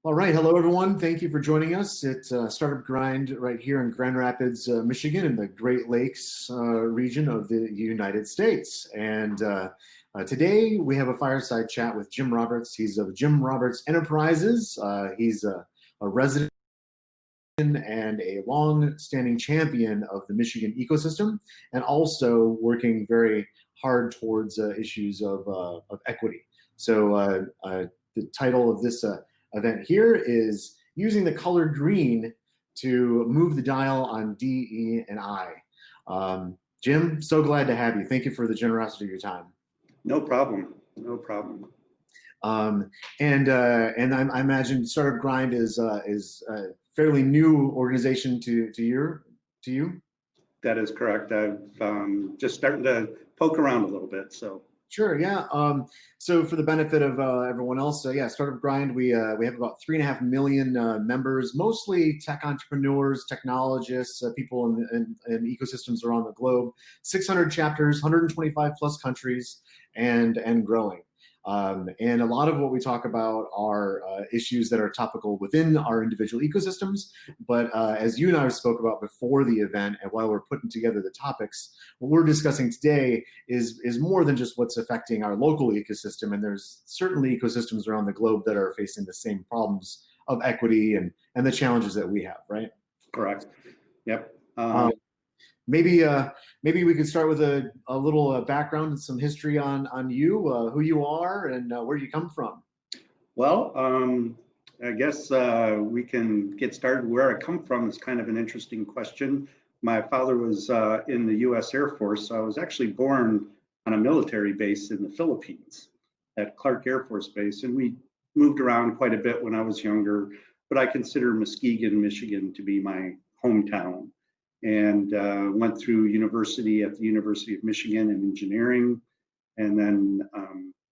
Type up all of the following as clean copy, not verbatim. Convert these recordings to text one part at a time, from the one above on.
All right. Hello, everyone. Thank you for joining us at Startup Grind right here in Grand Rapids, Michigan, in the Great Lakes region of the United States. And today we have a fireside chat with Jim Roberts. He's of Jim Roberts Enterprises. He's a resident and a long-standing champion of the Michigan ecosystem, and also working very hard towards issues of equity. So the title of this event here is using the color green to move the dial on DE&I. Jim, so glad to have you. Thank you for the generosity of your time. No problem. No problem. And I imagine Startup Grind is a fairly new organization to you. That is correct. I've just starting to poke around a little bit. So sure, yeah. So for the benefit of everyone else, yeah, Startup Grind, we have about 3.5 million members, mostly tech entrepreneurs, technologists, people in ecosystems around the globe. 600 chapters, 125 plus countries, and growing. And a lot of what we talk about are issues that are topical within our individual ecosystems. But as you and I spoke about before the event, and while we're putting together the topics, what we're discussing today is more than just what's affecting our local ecosystem. And there's certainly ecosystems around the globe that are facing the same problems of equity and the challenges that we have, right? Correct. Yep. Maybe we could start with a little background and some history on you, who you are, and where you come from. Well, I guess we can get started. Where I come from is kind of an interesting question. My father was in the U.S. Air Force, so I was actually born on a military base in the Philippines at Clark Air Force Base, and we moved around quite a bit when I was younger, but I consider Muskegon, Michigan to be my hometown. And went through university at the University of Michigan in engineering, and then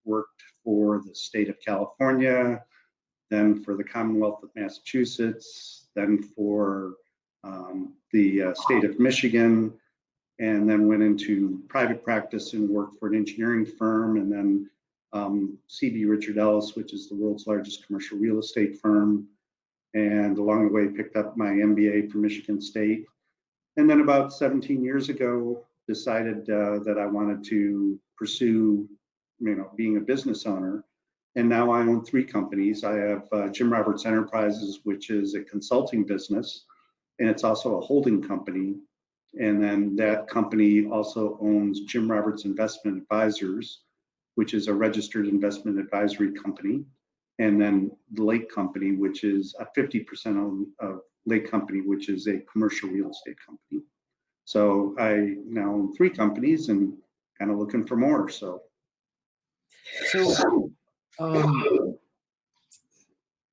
worked for the state of California, then for the Commonwealth of Massachusetts, then for the state of Michigan, and then went into private practice and worked for an engineering firm, and then C.B. Richard Ellis, which is the world's largest commercial real estate firm, and along the way picked up my MBA from Michigan State. And then about 17 years ago, decided that I wanted to pursue, being a business owner. And now I own 3 companies. I have Jim Roberts Enterprises, which is a consulting business, and it's also a holding company. And then that company also owns Jim Roberts Investment Advisors, which is a registered investment advisory company. And then the Lake Company, which is a 50% owned Lake Company, which is a commercial real estate company. So I now own 3 companies and kind of looking for more. So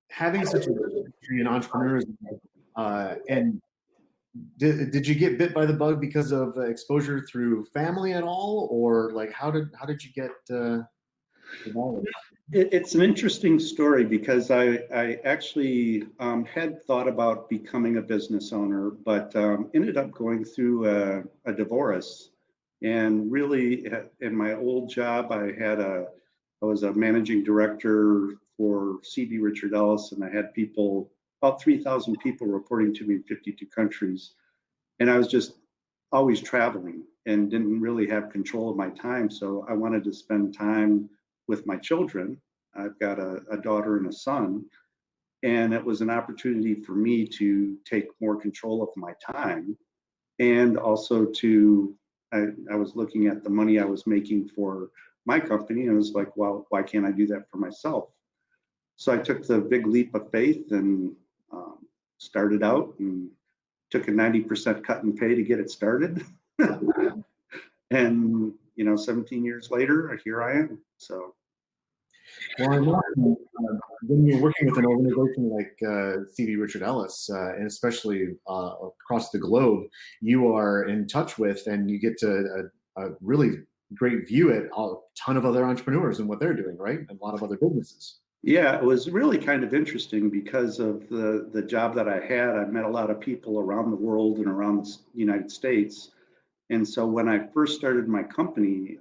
having such a history in entrepreneurship, and did you get bit by the bug because of exposure through family at all, or like how did you get involved? It's an interesting story because I actually had thought about becoming a business owner, but ended up going through a divorce. And really, in my old job, I was a managing director for C.B. Richard Ellis, and I had about 3,000 people reporting to me in 52 countries. And I was just always traveling and didn't really have control of my time. So I wanted to spend time with my children. I've got a daughter and a son, and it was an opportunity for me to take more control of my time. And also I was looking at the money I was making for my company, and I was like, well, why can't I do that for myself? So I took the big leap of faith and started out and took a 90% cut in pay to get it started. And 17 years later, here I am. So, well, when you're working with an organization like C.B. Richard Ellis, and especially across the globe, you are in touch with, and you get to a really great view at a ton of other entrepreneurs and what they're doing, right? And a lot of other businesses. Yeah, it was really kind of interesting because of the job that I had. I met a lot of people around the world and around the United States. And so when I first started my company,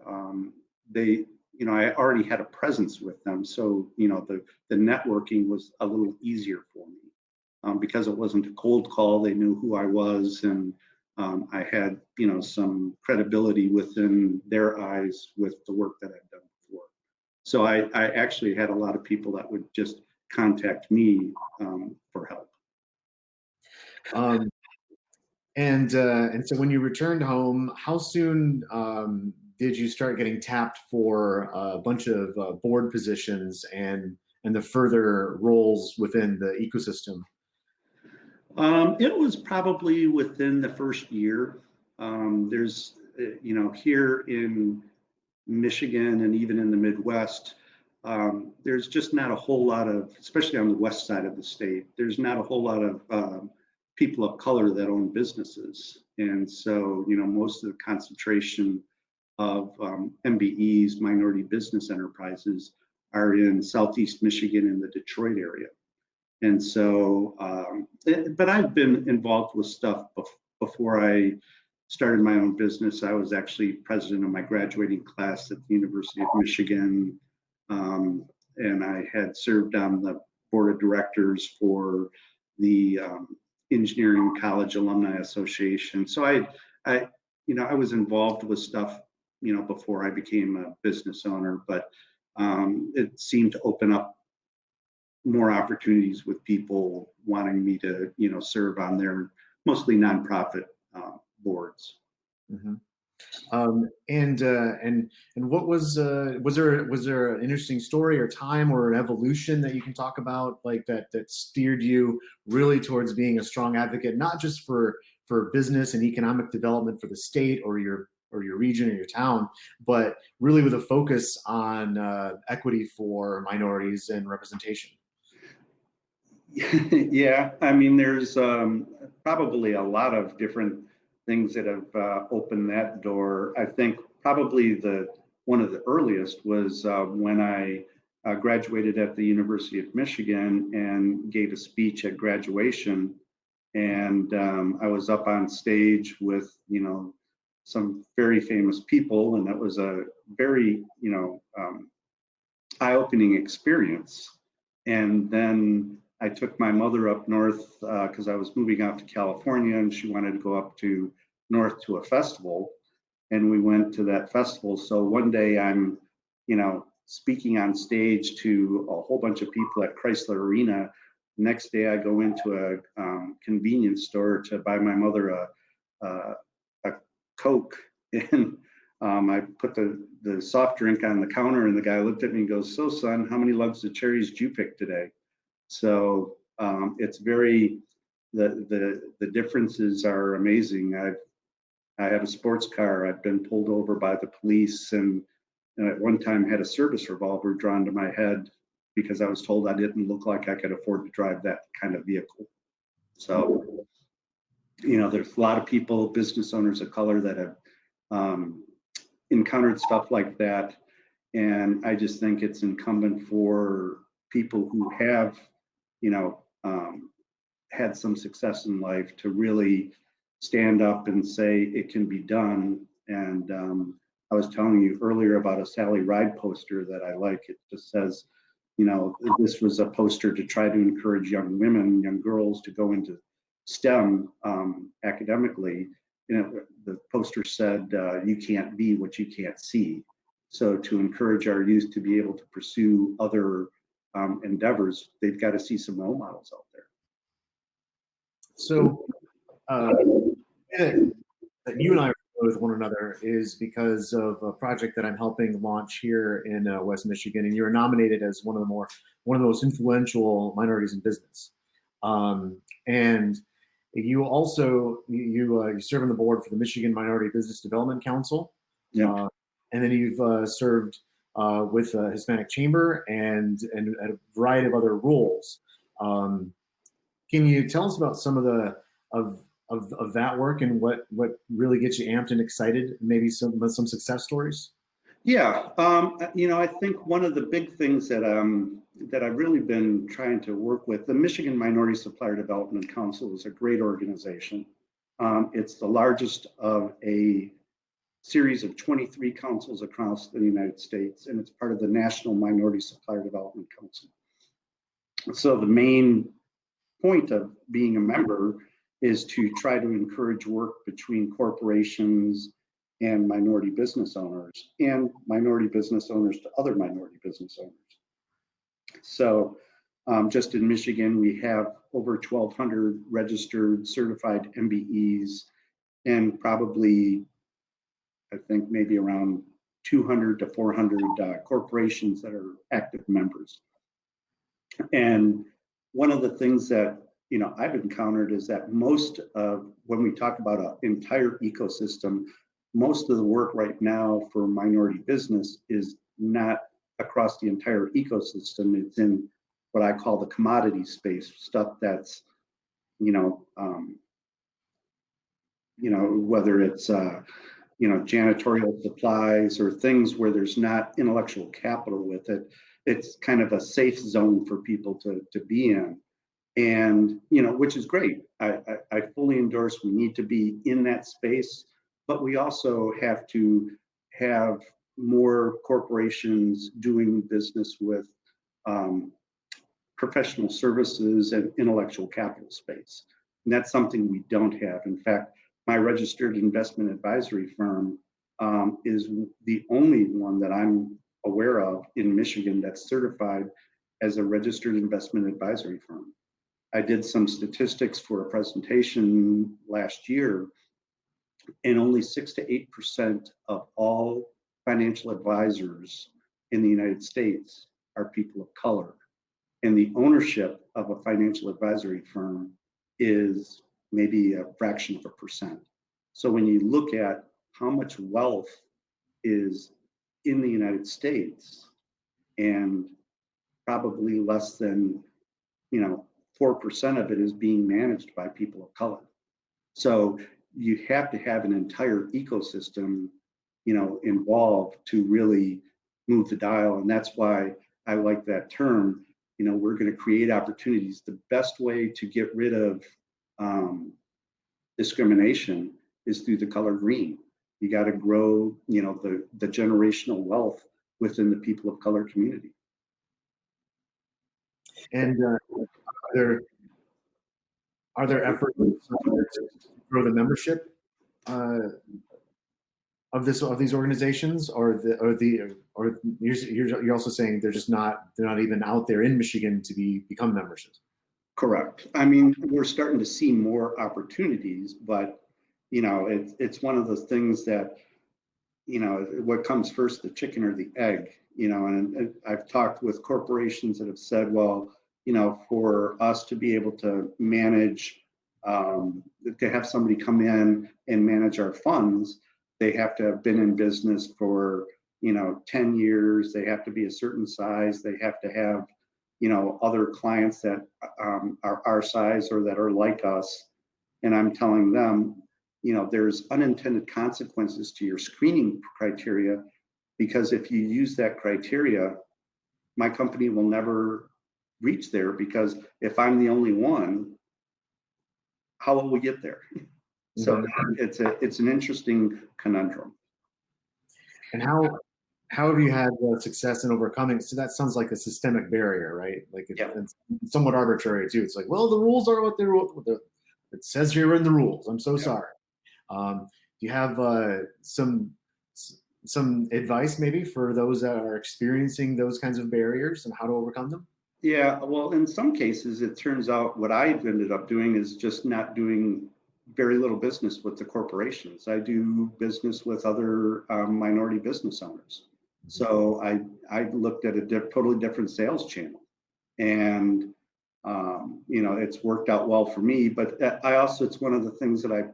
I already had a presence with them. So, the networking was a little easier for me because it wasn't a cold call. They knew who I was, and I had, some credibility within their eyes with the work that I'd done before. So I actually had a lot of people that would just contact me for help. Um, and so when you returned home, how soon did you start getting tapped for a bunch of board positions and the further roles within the ecosystem? It was probably within the first year. There's, here in Michigan and even in the Midwest, there's just not a whole lot of, especially on the west side of the state, there's not a whole lot of people of color that own businesses. And so, most of the concentration of MBEs, minority business enterprises, are in Southeast Michigan and the Detroit area. And so, but I've been involved with stuff before I started my own business. I was actually president of my graduating class at the University of Michigan. And I had served on the board of directors for the Engineering College Alumni Association. So I was involved with stuff, before I became a business owner, but it seemed to open up more opportunities with people wanting me to, serve on their mostly nonprofit boards. Mm-hmm. And what was there an interesting story or time or an evolution that you can talk about, like that steered you really towards being a strong advocate, not just for business and economic development for the state or your region or your town, but really with a focus on equity for minorities and representation? Yeah, I mean, there's probably a lot of different things that have opened that door. I think probably one of the earliest was when I graduated at the University of Michigan and gave a speech at graduation, and I was up on stage with some very famous people, and that was a very eye-opening experience. And then I took my mother up north because I was moving out to California, and she wanted to go up to north to a festival, and we went to that festival. So one day I'm, speaking on stage to a whole bunch of people at Chrysler Arena. Next day I go into a convenience store to buy my mother a Coke, and I put the soft drink on the counter, and the guy looked at me and goes, "So son, how many lugs of cherries did you pick today?" So it's very, the differences are amazing. I have a sports car. I've been pulled over by the police, and at one time had a service revolver drawn to my head because I was told I didn't look like I could afford to drive that kind of vehicle. So, there's a lot of people, business owners of color, that have encountered stuff like that. And I just think it's incumbent for people who have, had some success in life to really stand up and say it can be done. And I was telling you earlier about a Sally Ride poster that I like. It just says, this was a poster to try to encourage young women, young girls to go into STEM academically. The poster said, you can't be what you can't see. So to encourage our youth to be able to pursue other endeavors, they've got to see some role models out there. So that you and I are with one another is because of a project that I'm helping launch here in West Michigan, and you're nominated as one of the most influential minorities in business. And you also you serve on the board for the Michigan Minority Business Development Council. Yeah. And then you've served with Hispanic Chamber and a variety of other roles. Can you tell us about some of the of that work and what really gets you amped and excited? Maybe some success stories. Yeah, I think one of the big things that I've really been trying to work with, the Michigan Minority Supplier Development Council is a great organization. It's the largest of a series of 23 councils across the United States, and it's part of the National Minority Supplier Development Council. So the main point of being a member is to try to encourage work between corporations and minority business owners, and minority business owners to other minority business owners. So just in Michigan, we have over 1,200 registered certified MBEs, and probably, I think, maybe around 200 to 400 corporations that are active members. And one of the things that I've encountered is that most of, when we talk about an entire ecosystem, most of the work right now for minority business is not across the entire ecosystem. It's in what I call the commodity space, stuff that's, whether it's, janitorial supplies or things where there's not intellectual capital with it. It's kind of a safe zone for people to be in. And, which is great. I fully endorse we need to be in that space, but we also have to have more corporations doing business with professional services and intellectual capital space. And that's something we don't have. In fact, my registered investment advisory firm is the only one that I'm aware of in Michigan that's certified as a registered investment advisory firm. I did some statistics for a presentation last year, and only 6 to 8% of all financial advisors in the United States are people of color. And the ownership of a financial advisory firm is maybe a fraction of a percent. So when you look at how much wealth is in the United States, and probably less than 4% of it is being managed by people of color. So you have to have an entire ecosystem, involved to really move the dial. And that's why I like that term. We're going to create opportunities. The best way to get rid of discrimination is through the color green. You got to grow, the generational wealth within the people of color community. And are there efforts to grow the membership of these organizations, or you're also saying they're not even out there in Michigan to become memberships? Correct. I mean, we're starting to see more opportunities, but it's one of those things that what comes first, the chicken or the egg? And I've talked with corporations that have said, well, for us to be able to manage, to have somebody come in and manage our funds, they have to have been in business for 10 years. They have to be a certain size. They have to have other clients that are our size or that are like us. And I'm telling them, there's unintended consequences to your screening criteria, because if you use that criteria, my company will never reach there, because if I'm the only one, how will we get there? So it's an interesting conundrum. And how have you had success in overcoming? So that sounds like a systemic barrier, right? Like it's somewhat arbitrary too. It's like, well, the rules are what it says here in the rules. I'm so sorry. Do you have some advice maybe for those that are experiencing those kinds of barriers and how to overcome them? Yeah, well, in some cases, it turns out what I've ended up doing is just not doing very little business with the corporations. I do business with other minority business owners. So I looked at a totally different sales channel, and it's worked out well for me. But it's one of the things that I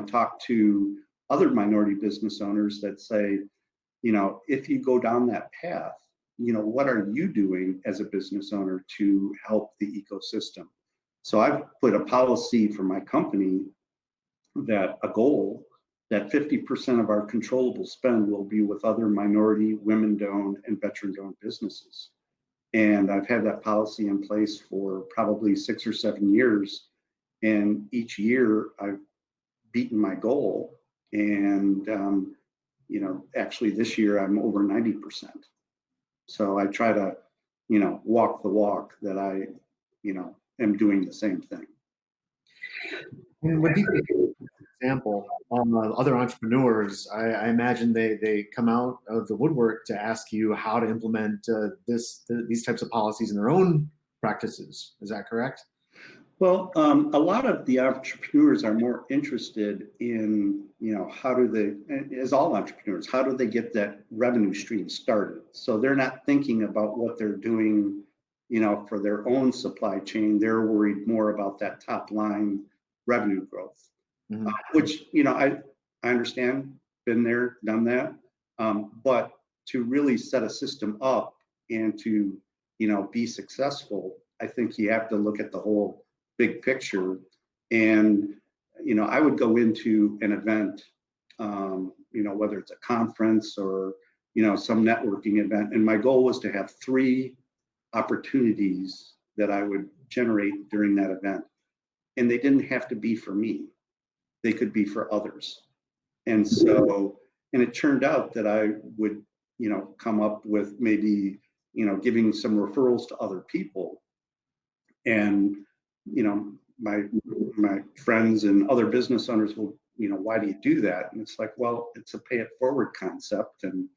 talk to other minority business owners that say, if you go down that path, what are you doing as a business owner to help the ecosystem? So I've put a policy for my company that a goal that 50% of our controllable spend will be with other minority, women-owned, and veteran-owned businesses. And I've had that policy in place for probably 6 or 7 years. And each year I've beaten my goal. And actually this year I'm over 90%. So I try to, walk the walk that I, am doing the same thing. And with these example, other entrepreneurs, I imagine they come out of the woodwork to ask you how to implement these types of policies in their own practices. Is that correct? Well, a lot of the entrepreneurs are more interested in, how do they, as all entrepreneurs, how do they get that revenue stream started? So they're not thinking about what they're doing, for their own supply chain. They're worried more about that top line revenue growth, which, I understand, been there, done that. But to really set a system up and to, be successful, I think you have to look at the whole big picture. And, I would go into an event, whether it's a conference or, some networking event. And my goal was to have 3 opportunities that I would generate during that event. And they didn't have to be for me. They could be for others. And so, and it turned out that I would, come up with maybe, giving some referrals to other people. And, my friends and other business owners will, why do you do that? And it's like, well, it's a pay it forward concept. And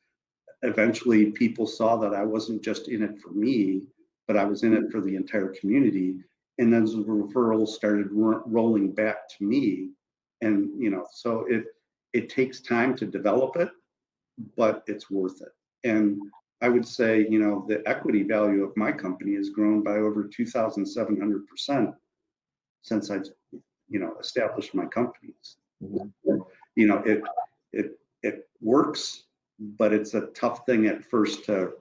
eventually people saw that I wasn't just in it for me, but I was in it for the entire community. And then the referrals started rolling back to me. And, so it takes time to develop it, but it's worth it. And I would say, the equity value of my company has grown by over 2,700% since I've, established my companies. It works, but it's a tough thing at first to,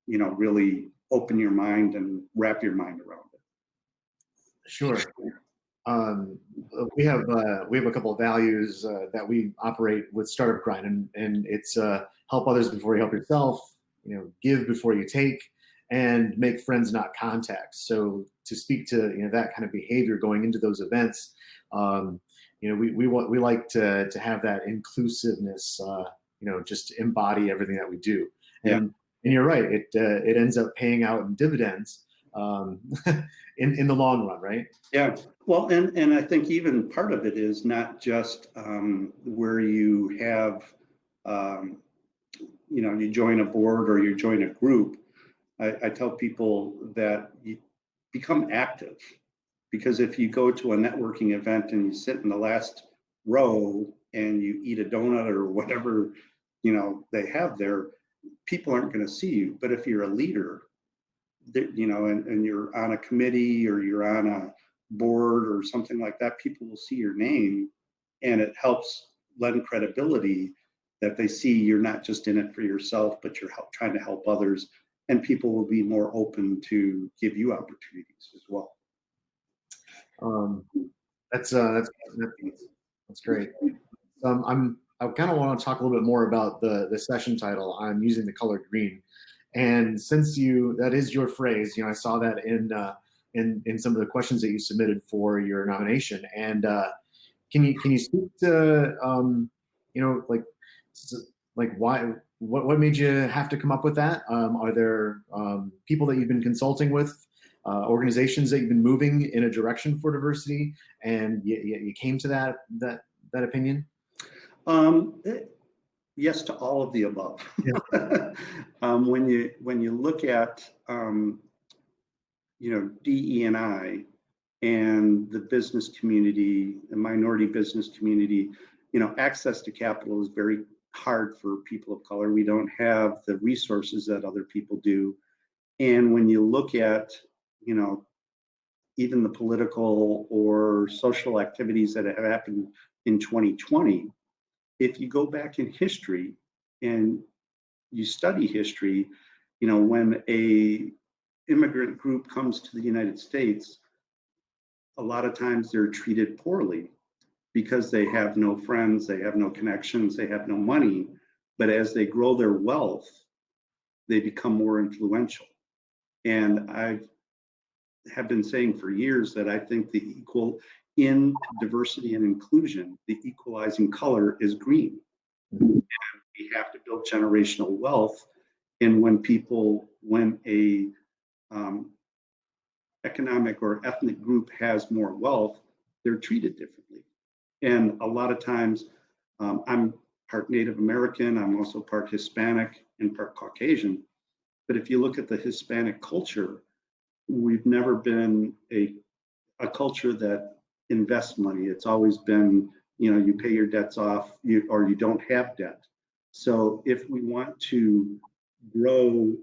really open your mind and wrap your mind around it. Sure. We have a couple of values that we operate with Startup Grind, and it's help others before you help yourself. Give before you take, and make friends, not contacts. So to speak to that kind of behavior going into those events, we like to have that inclusiveness. Just embody everything that we do. And you're right. It ends up paying out in dividends in the long run, right? Yeah. Well, and I think even part of it is not just where you have, you join a board or you join a group. I tell people that you become active, because if you go to a networking event and you sit in the last row and you eat a donut or whatever, they have there, people aren't going to see you. But if you're a leader, and you're on a committee or you're on a board or something like that, people will see your name, and it helps lend credibility that they see you're not just in it for yourself, but you're trying to help others, and people will be more open to give you opportunities as well. That's great. I kind of want to talk a little bit more about the session title. I'm using the color green. And since that is your phrase, I saw that in some of the questions that you submitted for your nomination. And can you speak to why, what made you have to come up with that? Are there people that you've been consulting with, organizations that you've been moving in a direction for diversity, and you came to that opinion? Yes to all of the above. Yeah. When you look at DE&I and the business community, the minority business community, access to capital is very hard for people of color. We don't have the resources that other people do. And when you look at, even the political or social activities that have happened in 2020, if you go back in history and you study history, when a immigrant group comes to the United States, a lot of times they're treated poorly because they have no friends, they have no connections, they have no money. But as they grow their wealth, they become more influential. And I have been saying for years that I think in diversity and inclusion, the equalizing color is green. We have to build generational wealth. And when a economic or ethnic group has more wealth, they're treated differently. And a lot of times, I'm part Native American, I'm also part Hispanic and part Caucasian. But if you look at the Hispanic culture, we've never been a culture that invests money. It's always been, you pay your debts off, or you don't have debt. So if we want to grow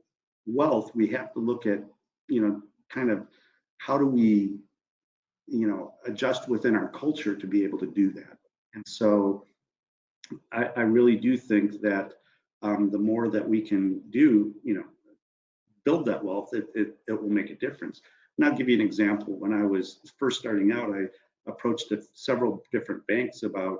wealth, we have to look at, kind of how do we, adjust within our culture to be able to do that. And so I really do think that the more that we can do, build that wealth, it will make a difference. And I'll give you an example. When I was first starting out, I approached several different banks about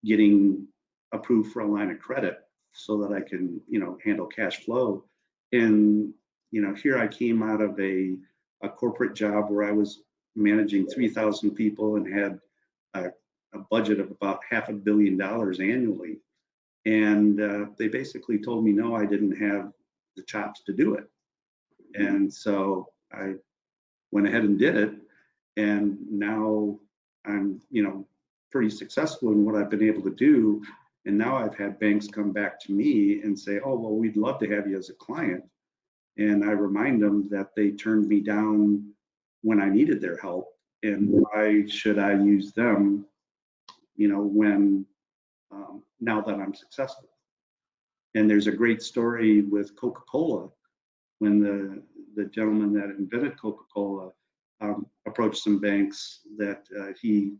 getting approved for a line of credit so that I can, handle cash flow. And, here I came out of a corporate job where I was managing 3,000 people and had a budget of about $500 million annually. And they basically told me, no, I didn't have the chops to do it. And so I went ahead and did it. And now I'm, pretty successful in what I've been able to do. And now I've had banks come back to me and say, oh, well, we'd love to have you as a client. And I remind them that they turned me down when I needed their help. And why should I use them, when now that I'm successful? And there's a great story with Coca-Cola when the gentleman that invented Coca-Cola approached some banks that he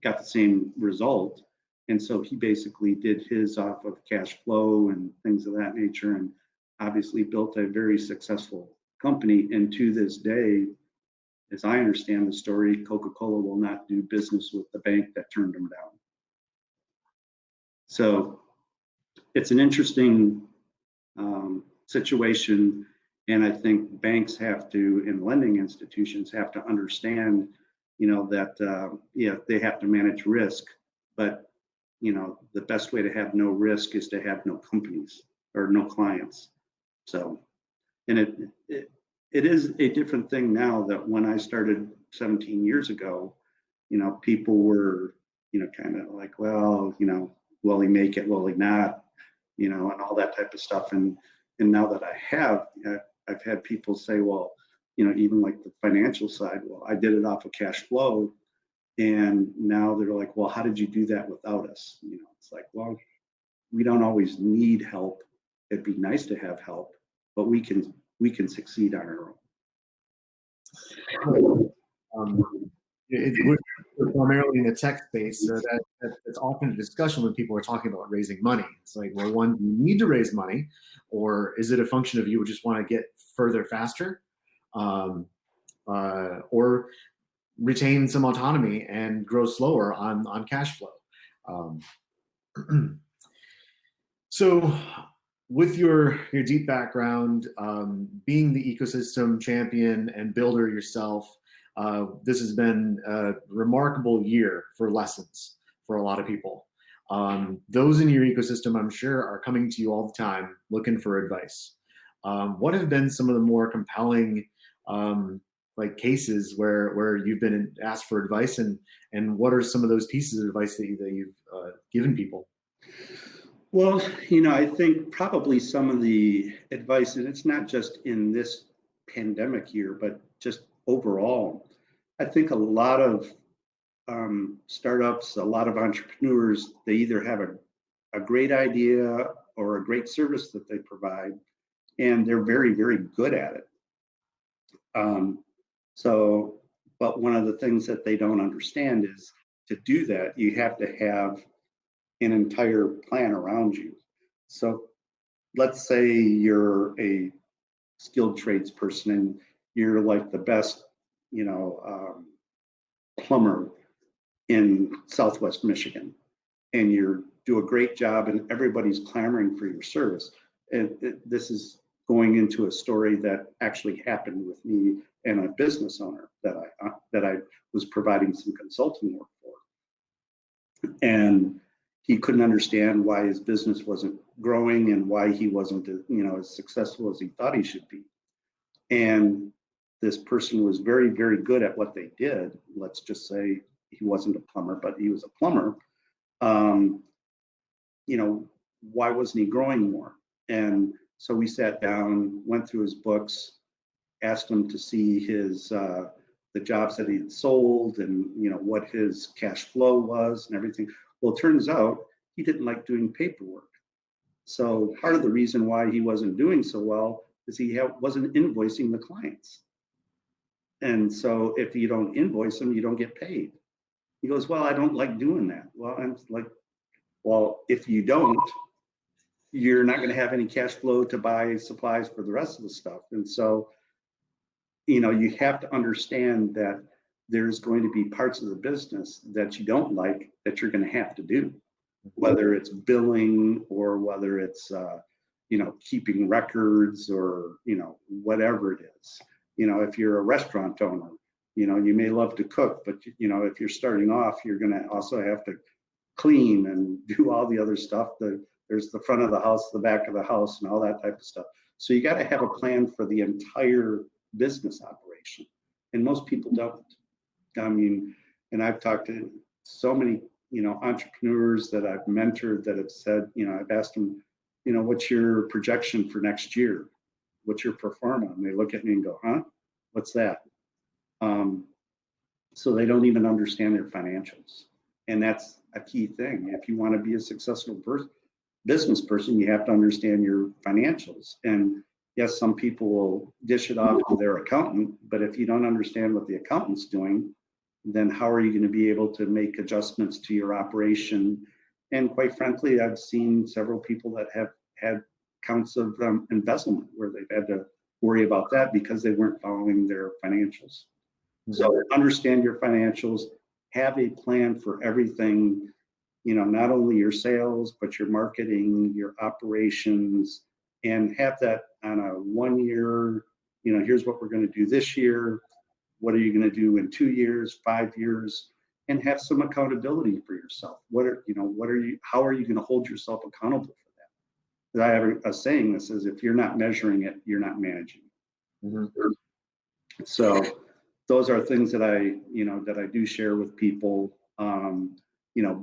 got the same result. And so he basically did his off of cash flow and things of that nature, and obviously built a very successful company. And to this day, as I understand the story, Coca-Cola will not do business with the bank that turned them down. So it's an interesting situation. And I think banks have to, and lending institutions have to understand, that they have to manage risk, but the best way to have no risk is to have no companies or no clients. So, and it is a different thing now that when I started 17 years ago, people were, kind of like, well, will he make it? Will he not? And all that type of stuff. And now that I've had people say, well, even like the financial side, well, I did it off of cash flow. And now they're like, well, how did you do that without us? It's like, well, we don't always need help. It'd be nice to have help, but we can succeed on our own. We're primarily in the tech space, so that's often a discussion when people are talking about raising money. It's like, well, one, do you need to raise money, or is it a function of you just want to get further faster, or retain some autonomy and grow slower on cash flow? So with your deep background, being the ecosystem champion and builder yourself, this has been a remarkable year for lessons for a lot of people. Those in your ecosystem, I'm sure, are coming to you all the time looking for advice. What have been some of the more compelling cases where you've been asked for advice, and what are some of those pieces of advice that you've given people? Well, I think probably some of the advice, and it's not just in this pandemic year, but just overall, I think a lot of startups, a lot of entrepreneurs, they either have a great idea or a great service that they provide, and they're very, very good at it. But one of the things that they don't understand is to do that, you have to have an entire plan around you. So let's say you're a skilled tradesperson and you're like the best, plumber in Southwest Michigan, and you do a great job and everybody's clamoring for your service. And this is going into a story that actually happened with me and a business owner that I was providing some consulting work for. And he couldn't understand why his business wasn't growing and why he wasn't, as successful as he thought he should be. And this person was very, very good at what they did. Let's just say he wasn't a plumber, but he was a plumber. Why wasn't he growing more? And so we sat down, went through his books, asked him to see his the jobs that he had sold and what his cash flow was and everything. Well, it turns out he didn't like doing paperwork. So part of the reason why he wasn't doing so well is he wasn't invoicing the clients. And so if you don't invoice them, you don't get paid. He goes, well, I don't like doing that. Well, I'm like, well, if you don't, you're not going to have any cash flow to buy supplies for the rest of the stuff. And so, you have to understand that there's going to be parts of the business that you don't like that you're going to have to do, whether it's billing or whether it's, keeping records or, whatever it is. If you're a restaurant owner, you may love to cook, but, if you're starting off, you're going to also have to clean and do all the other stuff. There's the front of the house, the back of the house, and all that type of stuff. So you got to have a plan for the entire business operation. And most people don't. I mean, and I've talked to so many, entrepreneurs that I've mentored that have said, I've asked them, what's your projection for next year? What's your pro forma? And they look at me and go, huh? What's that? So they don't even understand their financials. And that's a key thing. If you want to be a successful business person, you have to understand your financials. And yes, some people will dish it off to their accountant, but if you don't understand what the accountant's doing, then how are you going to be able to make adjustments to your operation? And quite frankly, I've seen several people that have had counts of embezzlement where they've had to worry about that because they weren't following their financials. Mm-hmm. So understand your financials, have a plan for everything, not only your sales, but your marketing, your operations, and have that on a 1 year, here's what we're going to do this year. What are you going to do in 2 years, 5 years, and have some accountability for yourself. How are you going to hold yourself accountable for that? I have a saying that says, if you're not measuring it, you're not managing. Mm-hmm. So those are things that I do share with people,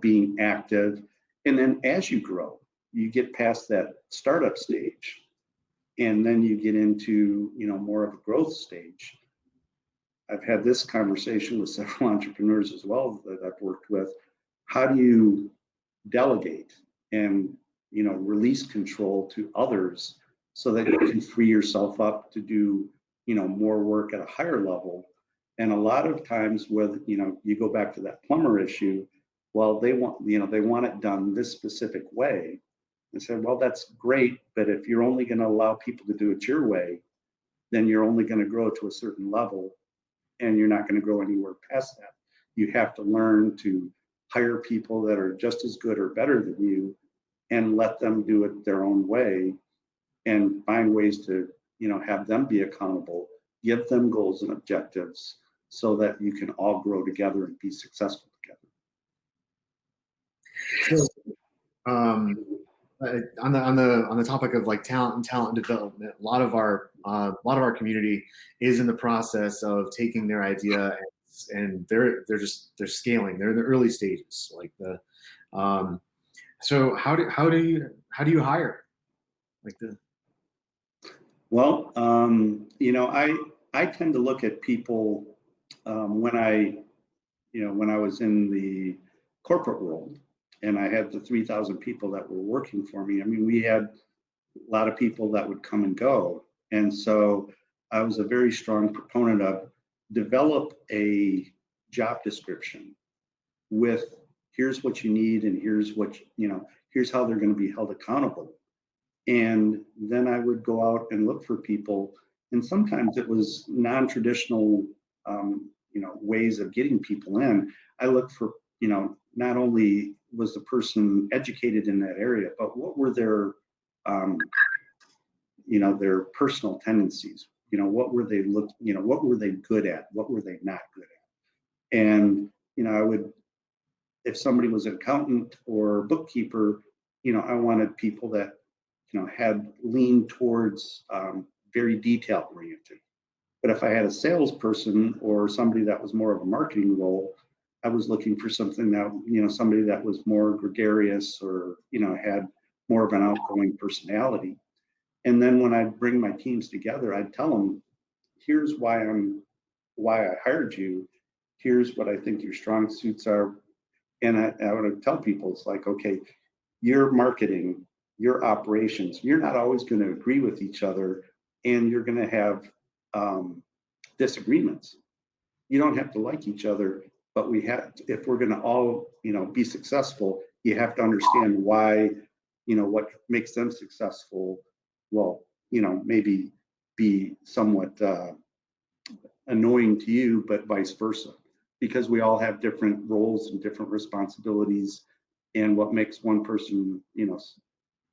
being active. And then as you grow, you get past that startup stage, and then you get into, more of a growth stage. I've had this conversation with several entrepreneurs as well that I've worked with. How do you delegate and, release control to others so that you can free yourself up to do, more work at a higher level? And a lot of times where, you go back to that plumber issue, well, they want it done this specific way. And said, well, that's great, but if you're only going to allow people to do it your way, then you're only going to grow to a certain level, and you're not going to grow anywhere past that. You have to learn to hire people that are just as good or better than you, and let them do it their own way, and find ways to, have them be accountable, give them goals and objectives, so that you can all grow together and be successful together. So, on the topic of like talent and talent development, a lot of our community is in the process of taking their idea and they're scaling. They're in the early stages. So how do you hire? Well, I tend to look at people when I was in the corporate world, and I had the 3,000 people that were working for me. I mean, we had a lot of people that would come and go. And so I was a very strong proponent of develop a job description with here's what you need and here's what, here's how they're going to be held accountable. And then I would go out and look for people. And sometimes it was non-traditional, ways of getting people in. I looked for, not only was the person educated in that area, but what were their, their personal tendencies? What were they what were they good at? What were they not good at? And, I would if somebody was an accountant or bookkeeper, I wanted people that, had leaned towards very detail oriented. But if I had a salesperson or somebody that was more of a marketing role, I was looking for something that, somebody that was more gregarious or, had more of an outgoing personality. And then when I bring my teams together, I'd tell them, here's why I hired you. Here's what I think your strong suits are. And I would tell people, it's like, okay, your marketing, your operations, you're not always going to agree with each other, and you're going to have disagreements. You don't have to like each other, but if we're going to all, be successful, you have to understand why, what makes them successful will, maybe be somewhat annoying to you, but vice versa, because we all have different roles and different responsibilities, and what makes one person,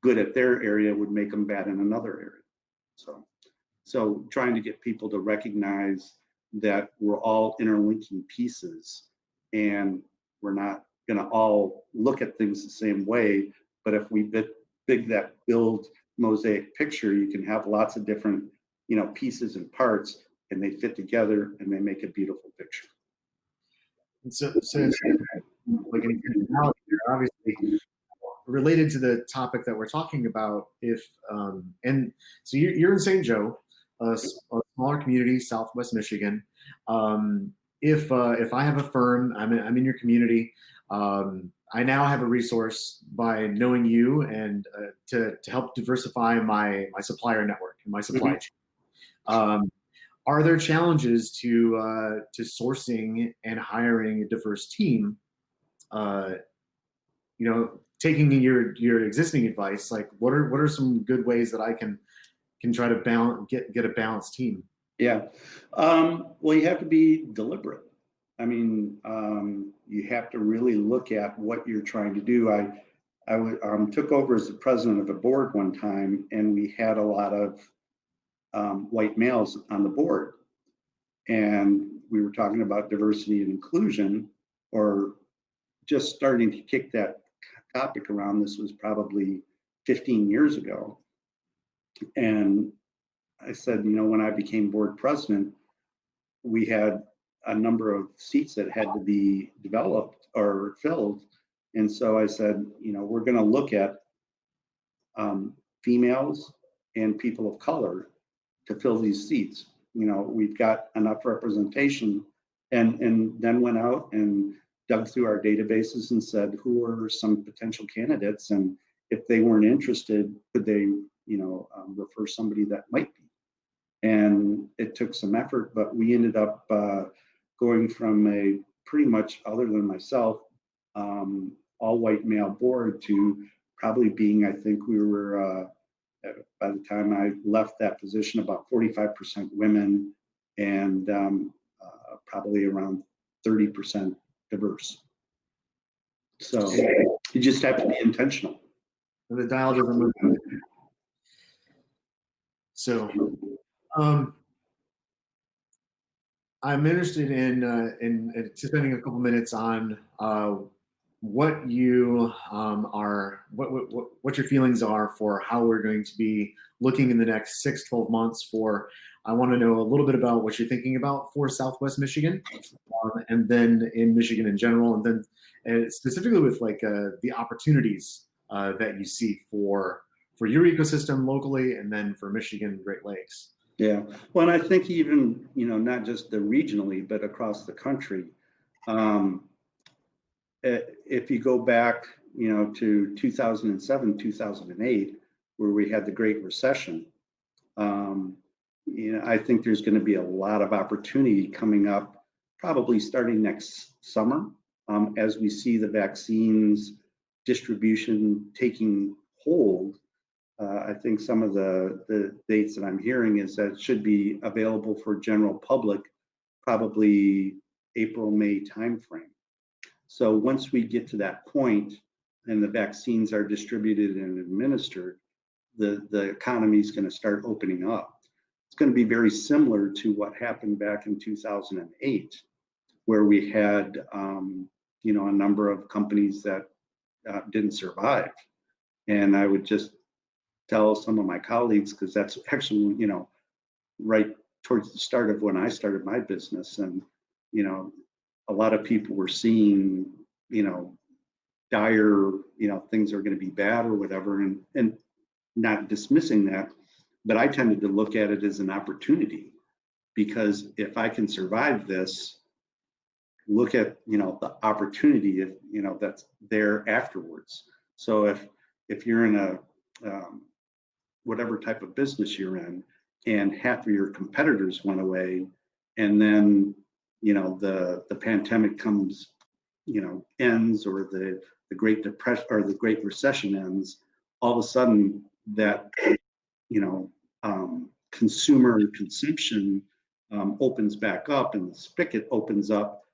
good at their area would make them bad in another area. So trying to get people to recognize that we're all interlinking pieces, and we're not going to all look at things the same way, but if we build mosaic picture, you can have lots of different, pieces and parts, and they fit together and they make a beautiful picture. And so like an analogy there, obviously related to the topic that we're talking about, and so you're in St. Joe, a smaller community, Southwest Michigan. If I have a firm, I'm in your community. I now have a resource by knowing you, and to help diversify my supplier network and my supply chain. Are there challenges to sourcing and hiring a diverse team? Taking your existing advice, like what are some good ways that I can try to get a balanced team? Yeah, well, you have to be deliberate. I mean, you have to really look at what you're trying to do. I took over as the president of a board one time, and we had a lot of white males on the board, and we were talking about diversity and inclusion, or just starting to kick that topic around. This was probably 15 years ago. And I said, when I became board president, we had a number of seats that had to be developed or filled. And so I said, we're going to look at females and people of color to fill these seats. We've got enough representation, and then went out and dug through our databases and said, who are some potential candidates, and if they weren't interested, could they, refer somebody that might be. And it took some effort, but we ended up going from a pretty much, other than myself, all white male board to probably being, I think we were, by the time I left that position, about 45% women, and probably around 30% diverse. So you just have to be intentional. The dial doesn't move. So I'm interested in spending a couple minutes on what you what your feelings are for how we're going to be looking in the next 6-12 months for. I want to know a little bit about what you're thinking about for Southwest Michigan, and then in Michigan in general, and then specifically with like the opportunities that you see for your ecosystem locally, and then for Michigan Great Lakes. Yeah, well, and I think even, not just the regionally, but across the country. If you go back, to 2007, 2008, where we had the Great Recession, I think there's going to be a lot of opportunity coming up, probably starting next summer, as we see the vaccines distribution taking hold. I think some of the dates that I'm hearing is that it should be available for general public, probably April, May timeframe. So once we get to that point and the vaccines are distributed and administered, the economy is going to start opening up. It's going to be very similar to what happened back in 2008, where we had a number of companies that didn't survive. And I would just tell some of my colleagues, because that's actually, right towards the start of when I started my business. And, a lot of people were seeing, dire, things are going to be bad or whatever, and not dismissing that. But I tended to look at it as an opportunity, because if I can survive this, look at, the opportunity, that's there afterwards. So if you're in a, whatever type of business you're in, and half of your competitors went away, and then, the pandemic comes, ends, or the Great Depression or the Great Recession ends, all of a sudden that, consumer consumption opens back up, and the spigot opens up.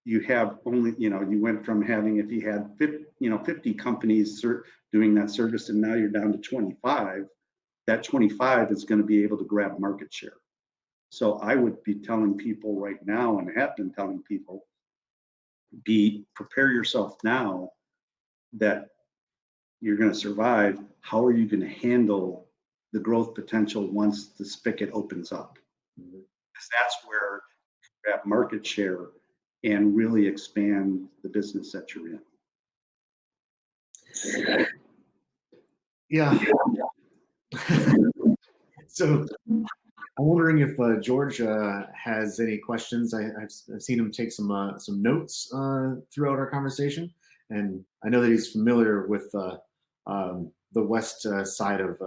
You have only, you went from having, if you had 50 companies doing that service, and now you're down to 25. That 25 is going to be able to grab market share. So I would be telling people right now, and have been telling people, prepare yourself now that you're going to survive. How are you going to handle the growth potential once the spigot opens up? Because that's where you grab market share and really expand the business that you're in. Yeah. So I'm wondering if George has any questions. I've seen him take some notes throughout our conversation, and I know that he's familiar with the west side of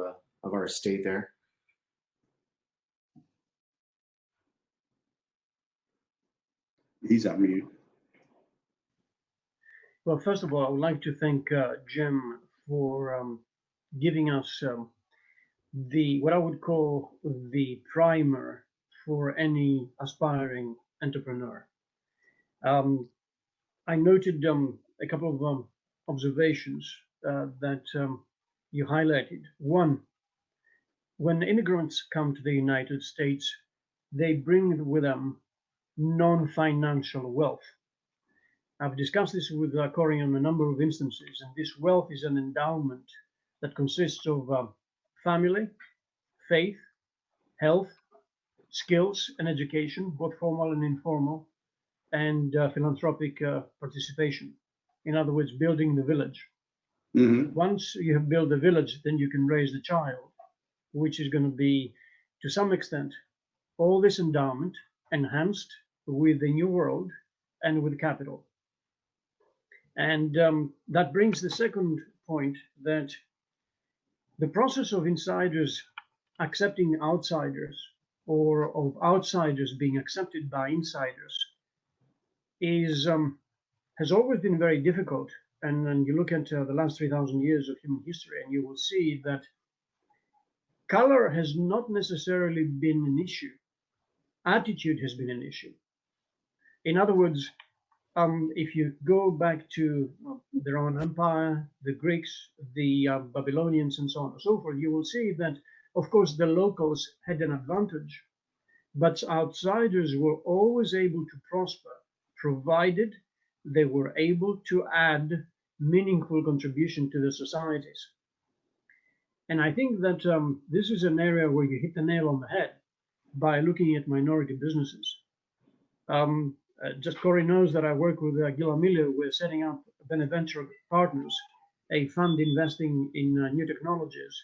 our state there. He's on mute. Well, first of all, I would like to thank Jim for giving us what I would call the primer for any aspiring entrepreneur. I noted a couple of observations that you highlighted. One, when immigrants come to the United States, they bring with them non-financial wealth. I've discussed this with Corey on a number of instances, and this wealth is an endowment that consists of family, faith, health, skills, and education, both formal and informal, and philanthropic participation. In other words, building the village. Mm-hmm. Once you have built the village, then you can raise the child, which is going to be, to some extent, all this endowment enhanced with the new world and with capital. And that brings the second point, that the process of insiders accepting outsiders, or of outsiders being accepted by insiders, has always been very difficult. And then you look at the last 3,000 years of human history, and you will see that color has not necessarily been an issue. Attitude has been an issue. In other words, if you go back to the Roman Empire, the Greeks, the Babylonians, and so on and so forth, you will see that, of course, the locals had an advantage, but outsiders were always able to prosper, provided they were able to add meaningful contribution to the societies. And I think that this is an area where you hit the nail on the head by looking at minority businesses. Just Corey knows that I work with Gil Amelio. We're setting up Beneventure Partners, a fund investing in new technologies.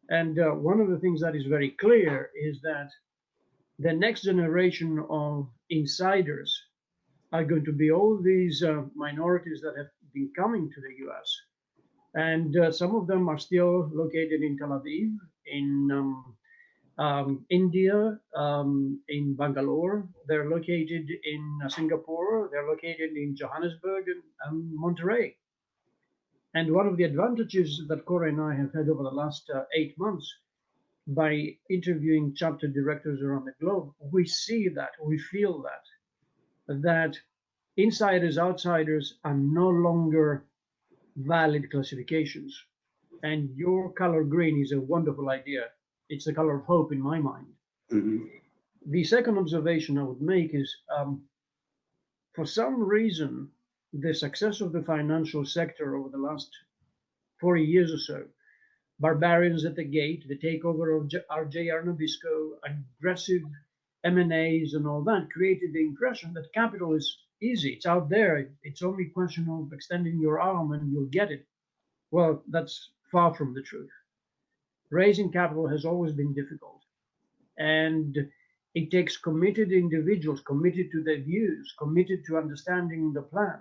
And one of the things that is very clear is that the next generation of insiders are going to be all these minorities that have been coming to the US. And some of them are still located in Tel Aviv, in India, in Bangalore. They're located in Singapore. They're located in Johannesburg and Monterey. And one of the advantages that Corey and I have had over the last 8 months, by interviewing chapter directors around the globe, we see that, we feel that insiders, outsiders are no longer valid classifications. And your color green is a wonderful idea. It's the color of hope in my mind. Mm-hmm. The second observation I would make is For some reason, the success of the financial sector over the last 40 years or so, barbarians at the gate, the takeover of RJR Nabisco, aggressive M&As and all that created the impression that capital is easy. It's out there. It's only a question of extending your arm and you'll get it. Well, that's far from the truth. Raising capital has always been difficult. And it takes committed individuals, committed to their views, committed to understanding the plan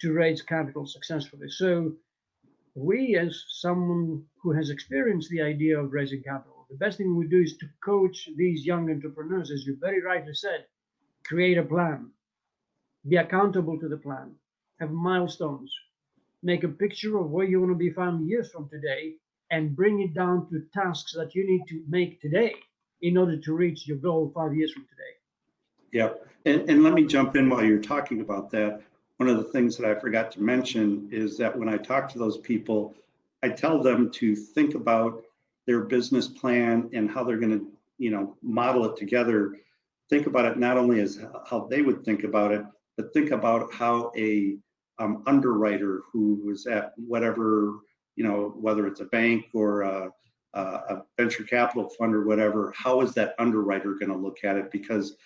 to raise capital successfully. So we, as someone who has experienced the idea of raising capital, the best thing we do is to coach these young entrepreneurs, as you very rightly said, create a plan, be accountable to the plan, have milestones, make a picture of where you want to be 5 years from today, and bring it down to tasks that you need to make today in order to reach your goal 5 years from today. Yep. And let me jump in while you're talking about that. One of the things that I forgot to mention is that when I talk to those people, I tell them to think about their business plan and how they're going to, model it together. Think about it not only as how they would think about it, but think about how a underwriter who was at whatever, whether it's a bank or a venture capital fund or whatever, how is that underwriter going to look at it? Because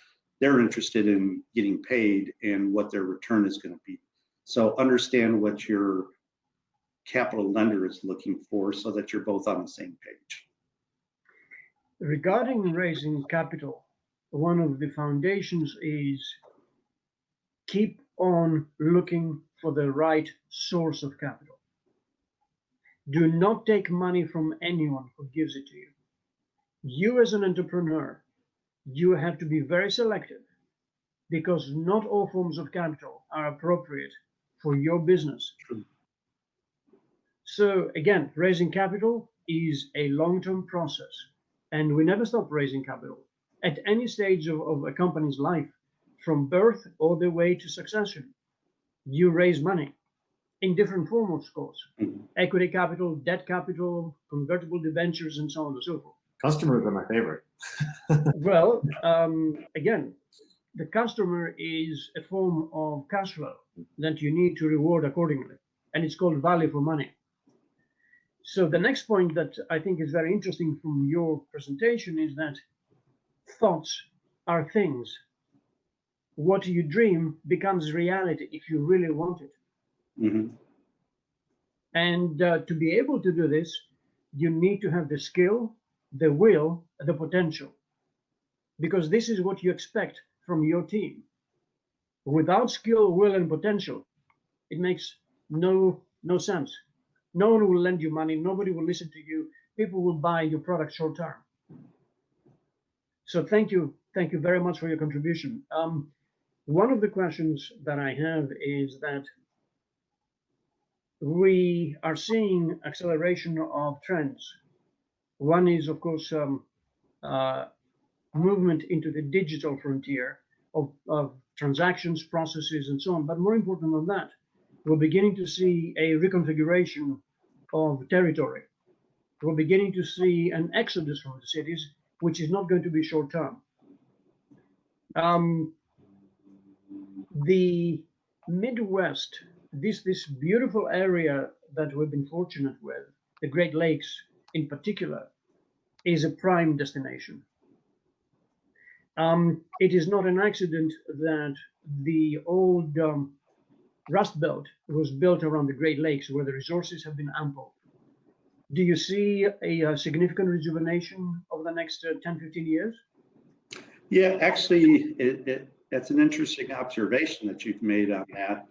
they're interested in getting paid and what their return is going to be. So understand what your capital lender is looking for so that you're both on the same page. Regarding raising capital, one of the foundations is keep on looking for the right source of capital. Do not take money from anyone who gives it to you. You as an entrepreneur, you have to be very selective because not all forms of capital are appropriate for your business. True. So again, raising capital is a long-term process, and we never stop raising capital at any stage of a company's life, from birth all the way to succession. You raise money in different forms, of course. Mm-hmm. Equity capital, debt capital, convertible debentures, and so on and so forth. Customers are my favorite. Well, again, the customer is a form of cash flow that you need to reward accordingly, and it's called value for money. So the next point that I think is very interesting from your presentation is that thoughts are things. What you dream becomes reality if you really want it. Mm-hmm. And to be able to do this, you need to have the skill, the will, the potential, because this is what you expect from your team. Without skill, will, and potential, it makes no sense. No one will lend you money. Nobody will listen to you. People will buy your product short term. So thank you very much for your contribution. One of the questions that I have is that we are seeing acceleration of trends. One is, of course, movement into the digital frontier of transactions, processes, and so on. But more important than that, we're beginning to see a reconfiguration of territory. We're beginning to see an exodus from the cities, which is not going to be short term. The Midwest, this beautiful area that we've been fortunate with, the Great Lakes in particular, is a prime destination. It is not an accident that the old Rust Belt was built around the Great Lakes, where the resources have been ample. Do you see a significant rejuvenation over the next 10, 15 years? Yeah, actually, that's an interesting observation that you've made on that.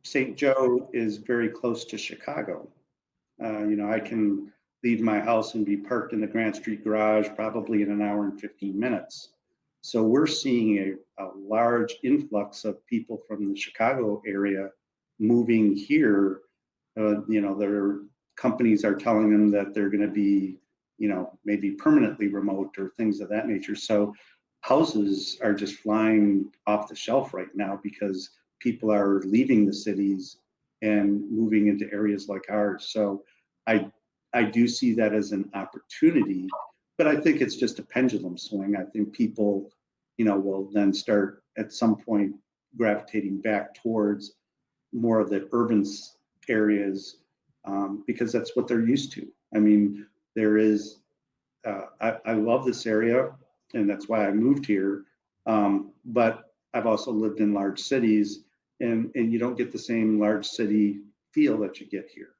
St. Joe is very close to Chicago. I can leave my house and be parked in the Grant Street garage probably in an hour and 15 minutes. So we're seeing a large influx of people from the Chicago area moving here. Their companies are telling them that they're going to be, maybe permanently remote or things of that nature. So houses are just flying off the shelf right now because people are leaving the cities and moving into areas like ours. So I do see that as an opportunity, but I think it's just a pendulum swing. I think people, will then start at some point, gravitating back towards more of the urban areas because that's what they're used to. I mean, there is, I love this area, and that's why I moved here. But I've also lived in large cities, and you don't get the same large city feel that you get here.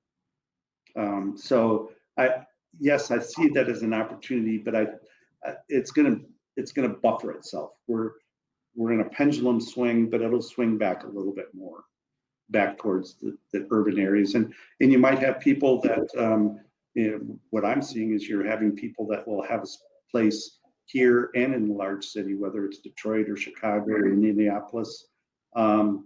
So yes, I see that as an opportunity, but it's gonna buffer itself. We're in a pendulum swing, but it'll swing back a little bit more back towards the urban areas. And you might have people that, what I'm seeing is you're having people that will have a place here and in the large city, whether it's Detroit or Chicago or Indianapolis,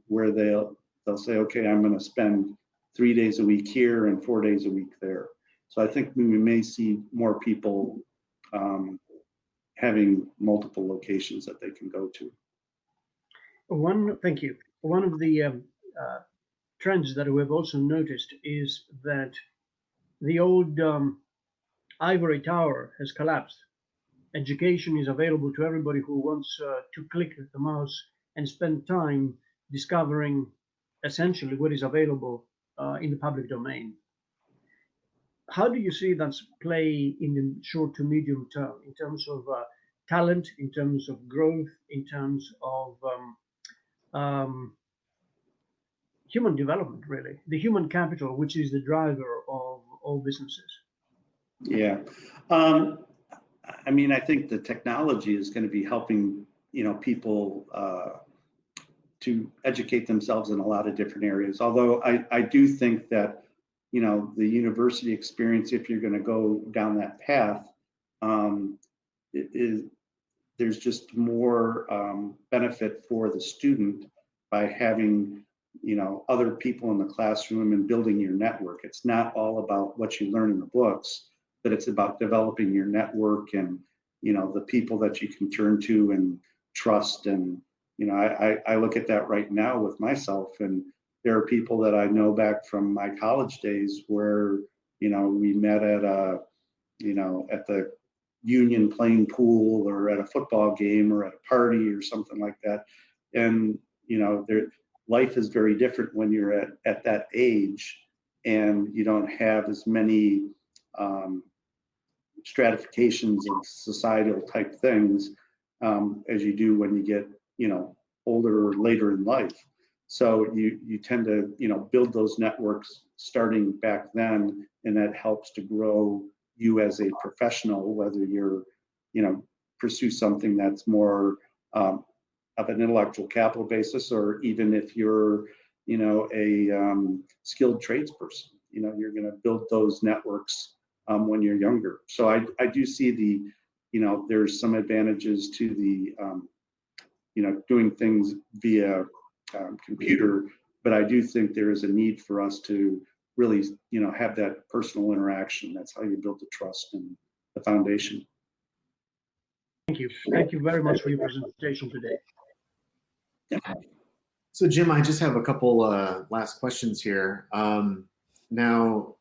where they'll say, okay, I'm going to spend 3 days a week here and 4 days a week there. So I think we may see more people having multiple locations that they can go to. Thank you. One of the trends that we've also noticed is that the old ivory tower has collapsed. Education is available to everybody who wants to click the mouse and spend time discovering essentially what is available in the public domain. How do you see that play in the short to medium term in terms of talent, in terms of growth, in terms of human development, really, the human capital, which is the driver of all businesses? Yeah. I mean, I think the technology is going to be helping, people to educate themselves in a lot of different areas. Although I do think that, the university experience, if you're going to go down that path, there's just more benefit for the student by having, other people in the classroom and building your network. It's not all about what you learn in the books, but it's about developing your network and, the people that you can turn to and trust. And, I look at that right now with myself, and there are people that I know back from my college days where, we met at at the union playing pool or at a football game or at a party or something like that. And, life is very different when you're at that age and you don't have as many stratifications of societal type things as you do when you get, older or later in life. So you tend to, build those networks starting back then, and that helps to grow you as a professional, whether you're, pursue something that's more of an intellectual capital basis, or even if you're, a skilled tradesperson, you're going to build those networks when you're younger. So I do see there's some advantages to the, doing things via computer, but I do think there is a need for us to really, have that personal interaction. That's how you build the trust and the foundation. Thank you. Thank you very much for your presentation today. Yeah. So Jim, I just have a couple last questions here. Now,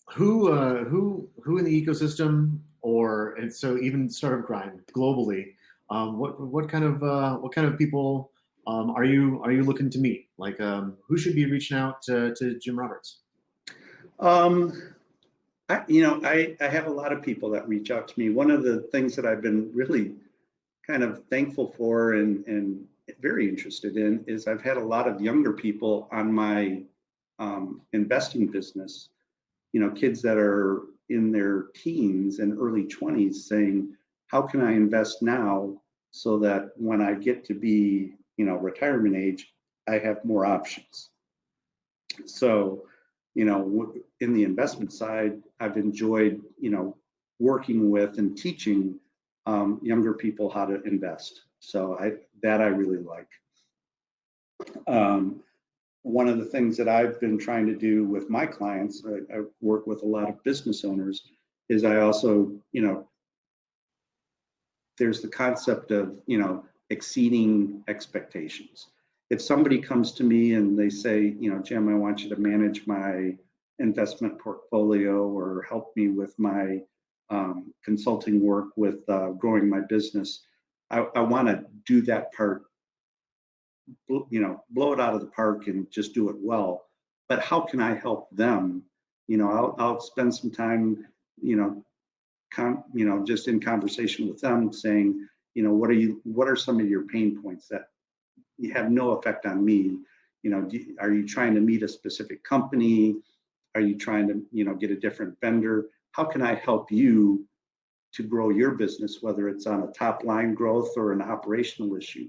who in the ecosystem, and so even Startup Grind globally, what kind of people are you looking to meet? Like, who should be reaching out to Jim Roberts? I have a lot of people that reach out to me. One of the things that I've been really kind of thankful for and very interested in is I've had a lot of younger people on my investing business, kids that are in their teens and early 20s saying, how can I invest now so that when I get to be, retirement age, I have more options. So, in the investment side, I've enjoyed, working with and teaching younger people how to invest. So I really like. One of the things that I've been trying to do with my clients, I work with a lot of business owners, is I also, there's the concept of, exceeding expectations. If somebody comes to me and they say, Jim, I want you to manage my investment portfolio or help me with my consulting work with growing my business, I want to do that part, blow it out of the park and just do it well. But how can I help them? I'll spend some time, just in conversation with them, saying, what are some of your pain points that you have no effect on me? Are you trying to meet a specific company? Are you trying to, get a different vendor? How can I help you to grow your business, whether it's on a top line growth or an operational issue?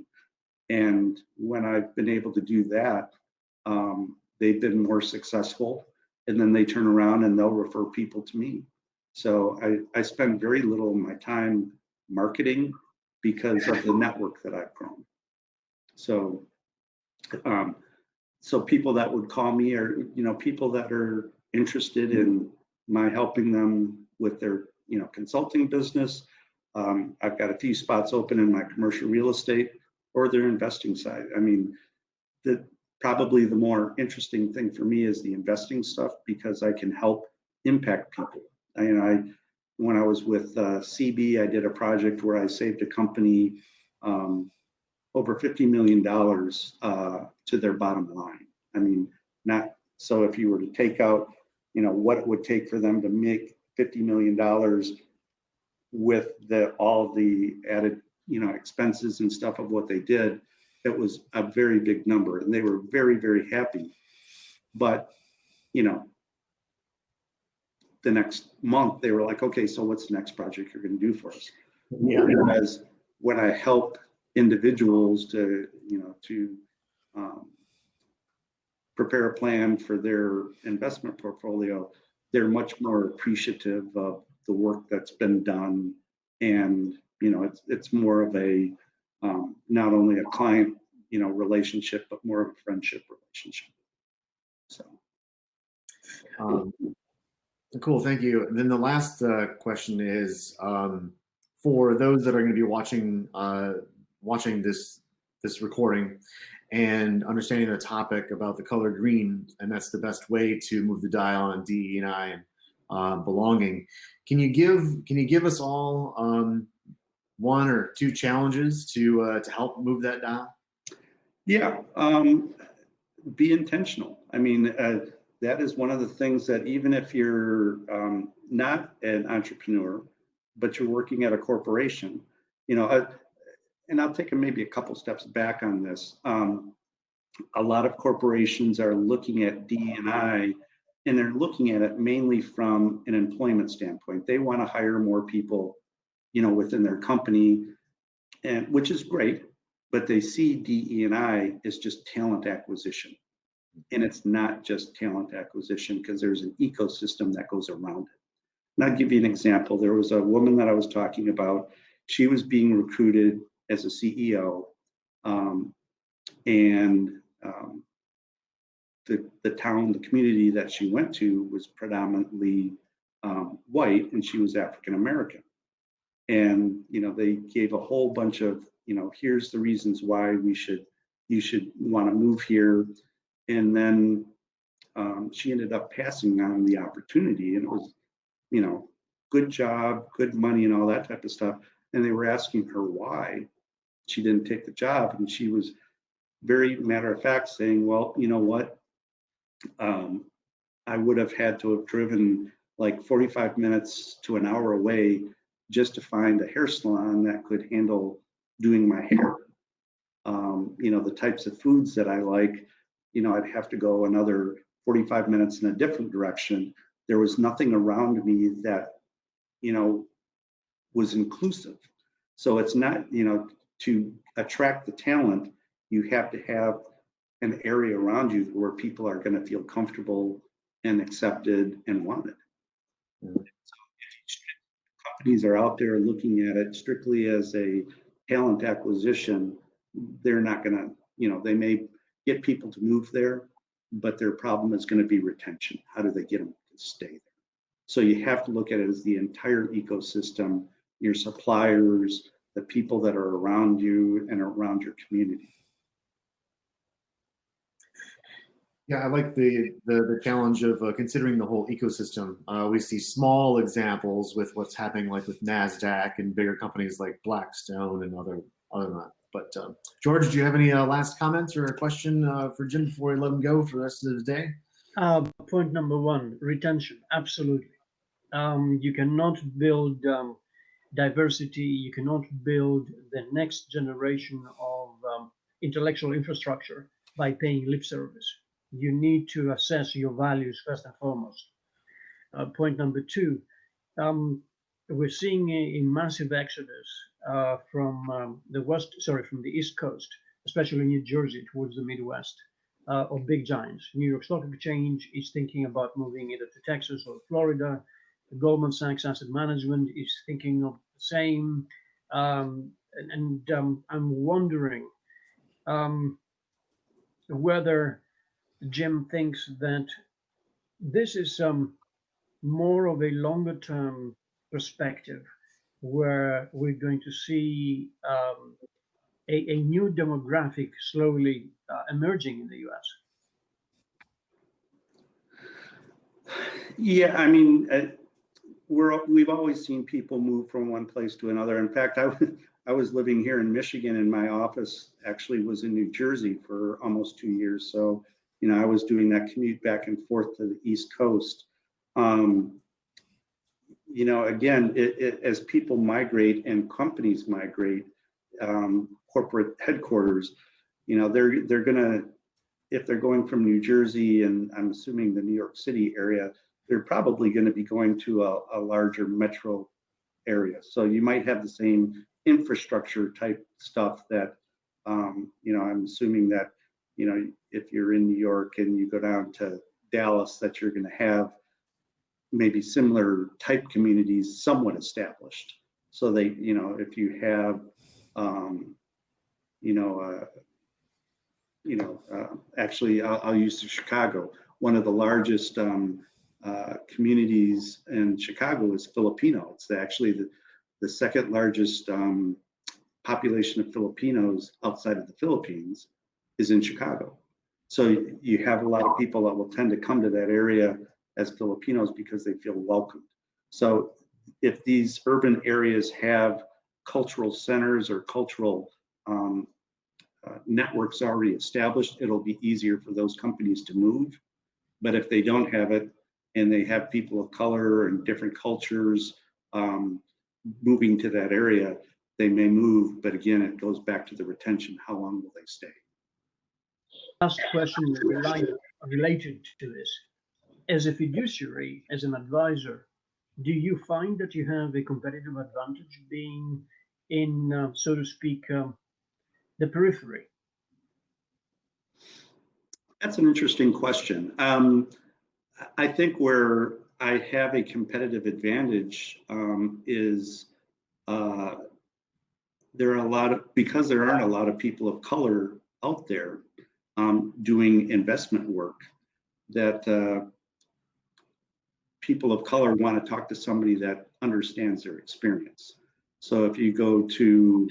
And when I've been able to do that, they've been more successful, and then they turn around and they'll refer people to me. So I spend very little of my time marketing because of the network that I've grown. So, so people that would call me are, people that are interested in my helping them with their, consulting business. I've got a few spots open in my commercial real estate or their investing side. I mean, probably the more interesting thing for me is the investing stuff, because I can help impact people. When I was with CB, I did a project where I saved a company over $50 million to their bottom line. I mean, not so if you were to take out, what it would take for them to make $50 million with all the added, expenses and stuff of what they did, it was a very big number, and they were very, very happy. But, the next month they were like, okay, so what's the next project you're going to do for us? Yeah. Because when I help individuals to prepare a plan for their investment portfolio, they're much more appreciative of the work that's been done. And, it's more of a, not only a client, relationship, but more of a friendship relationship. So. Cool, thank you. And then the last question is, for those that are going to be watching this recording and understanding the topic about the color green, and that's the best way to move the dial on DE&I and belonging. Can you give us all one or two challenges to help move that dial? Yeah, be intentional. I mean, that is one of the things that even if you're not an entrepreneur, but you're working at a corporation, and I'll take maybe a couple steps back on this. A lot of corporations are looking at DE&I, and they're looking at it mainly from an employment standpoint. They want to hire more people, within their company, and which is great, but they see DE&I as just talent acquisition. And it's not just talent acquisition, because there's an ecosystem that goes around it. And I'll give you an example. There was a woman that I was talking about. She was being recruited as a CEO, and the town, the community that she went to was predominantly white, and she was African American. And they gave a whole bunch of here's the reasons why you should want to move here. And then she ended up passing on the opportunity, and it was good job, good money, and all that type of stuff. And they were asking her why she didn't take the job, and she was very matter of fact saying, well, you know what, I would have had to have driven like 45 minutes to an hour away just to find a hair salon that could handle doing my hair. The types of foods that I like, I'd have to go another 45 minutes in a different direction. There was nothing around me that, was inclusive. So it's not, to attract the talent, you have to have an area around you where people are going to feel comfortable and accepted and wanted. Mm-hmm. So if companies are out there looking at it strictly as a talent acquisition, they're not going to, they may get people to move there, but their problem is going to be retention. How do they get them to stay there? So you have to look at it as the entire ecosystem, your suppliers, the people that are around you and around your community. Yeah, I like the challenge of considering the whole ecosystem. We see small examples with what's happening, like with Nasdaq and bigger companies like Blackstone and other than that. But George, do you have any last comments or a question for Jim before we let him go for the rest of the day? Point number one: retention. Absolutely. You cannot build diversity. You cannot build the next generation of intellectual infrastructure by paying lip service. You need to assess your values first and foremost. Point number two, we're seeing a massive exodus from from the East Coast, especially New Jersey towards the Midwest, of big giants. New York Stock Exchange is thinking about moving either to Texas or Florida. Goldman Sachs Asset Management is thinking of the same. I'm wondering whether Jim thinks that this is more of a longer term perspective where we're going to see a new demographic slowly emerging in the US. Yeah, I mean, we've always seen people move from one place to another. In fact, I was living here in Michigan, and my office actually was in New Jersey for almost 2 years. So, you know, I was doing that commute back and forth to the East Coast. You know, again, as people migrate and companies migrate, corporate headquarters, you know, they're gonna, if they're going from New Jersey and I'm assuming the New York City area, they're probably going to be going to a larger metro area. So you might have the same infrastructure type stuff that, you know, I'm assuming that, you know, if you're in New York and you go down to Dallas, that you're going to have maybe similar type communities somewhat established. So they, you know, if you have, actually, I'll use Chicago. One of the largest communities in Chicago is Filipino. It's actually the second largest population of Filipinos outside of the Philippines is in Chicago. So you have a lot of people that will tend to come to that area as Filipinos because they feel welcomed. So if these urban areas have cultural centers or cultural networks already established, it'll be easier for those companies to move. But if they don't have it and they have people of color and different cultures moving to that area, they may move. But again, it goes back to the retention. How long will they stay? Last question related to this. As a fiduciary, as an advisor, do you find that you have a competitive advantage being in, so to speak, the periphery? That's an interesting question. I think where I have a competitive advantage is there are a lot of, because there aren't a lot of people of color out there doing investment work, that people of color want to talk to somebody that understands their experience. So if you go to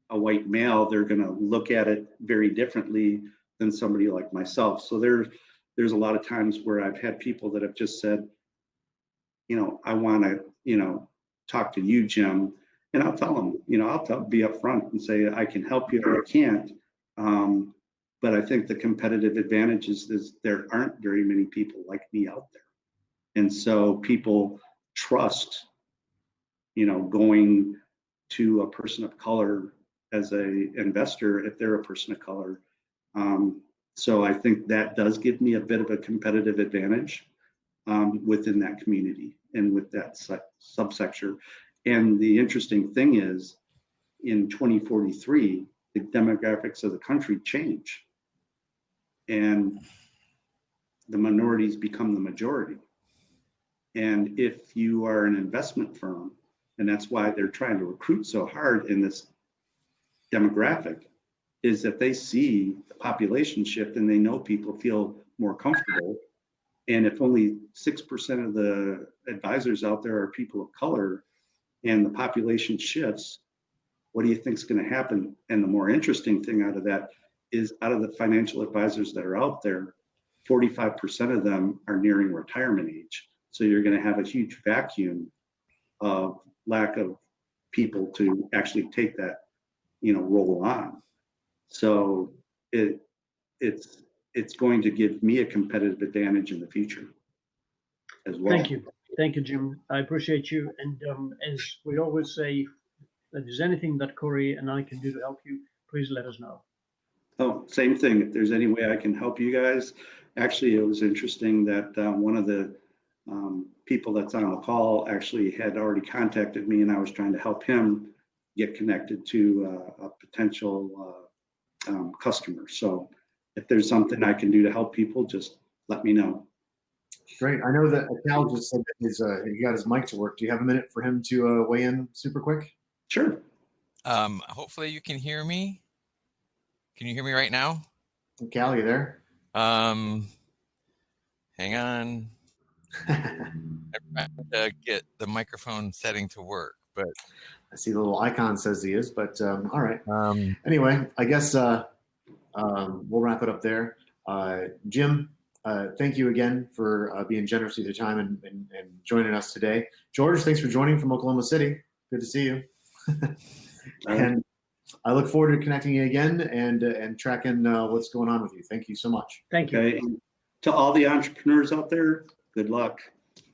a white male, they're going to look at it very differently than somebody like myself. So there's a lot of times where I've had people that have just said, you know, I want to, you know, talk to you, Jim, and I'll tell them, you know, be upfront and say I can help you or I can't. But I think the competitive advantage is there aren't very many people like me out there, and so people trust, you know, going to a person of color as a investor if they're a person of color. So I think that does give me a bit of a competitive advantage within that community and with that subsector. And the interesting thing is, in 2043, the demographics of the country change, and the minorities become the majority. And if you are an investment firm, and that's why they're trying to recruit so hard in this demographic, is that they see the population shift and they know people feel more comfortable. And if only 6% of the advisors out there are people of color and the population shifts, what do you think is going to happen? And the more interesting thing out of that is, out of the financial advisors that are out there, 45% of them are nearing retirement age. So you're going to have a huge vacuum of lack of people to actually take that, role on. So it's going to give me a competitive advantage in the future as well. Thank you, Jim. I appreciate you. And as we always say, if there's anything that Corey and I can do to help you, please let us know. Oh, same thing. If there's any way I can help you guys. Actually, it was interesting that one of the people that's on the call actually had already contacted me, and I was trying to help him get connected to a potential customer. So if there's something I can do to help people, just let me know. Great. I know that Cal just said that he got his mic to work. Do you have a minute for him to weigh in super quick? Sure. Hopefully you can hear me. Can you hear me right now? Cal, you there? Hang on. I'm trying to get the microphone setting to work, but I see the little icon says he is, but all right. Anyway, I guess we'll wrap it up there. Jim, thank you again for being generous with your time and joining us today. George, thanks for joining from Oklahoma City. Good to see you. And I look forward to connecting you again and tracking what's going on with you. Thank you so much. Thank you. Okay. And to all the entrepreneurs out there, good luck.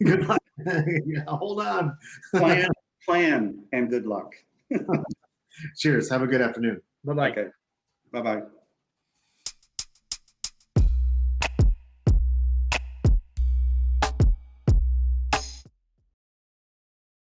Good luck. Yeah, hold on. Plan, and good luck. Cheers. Have a good afternoon. Bye-bye. Okay. Bye-bye.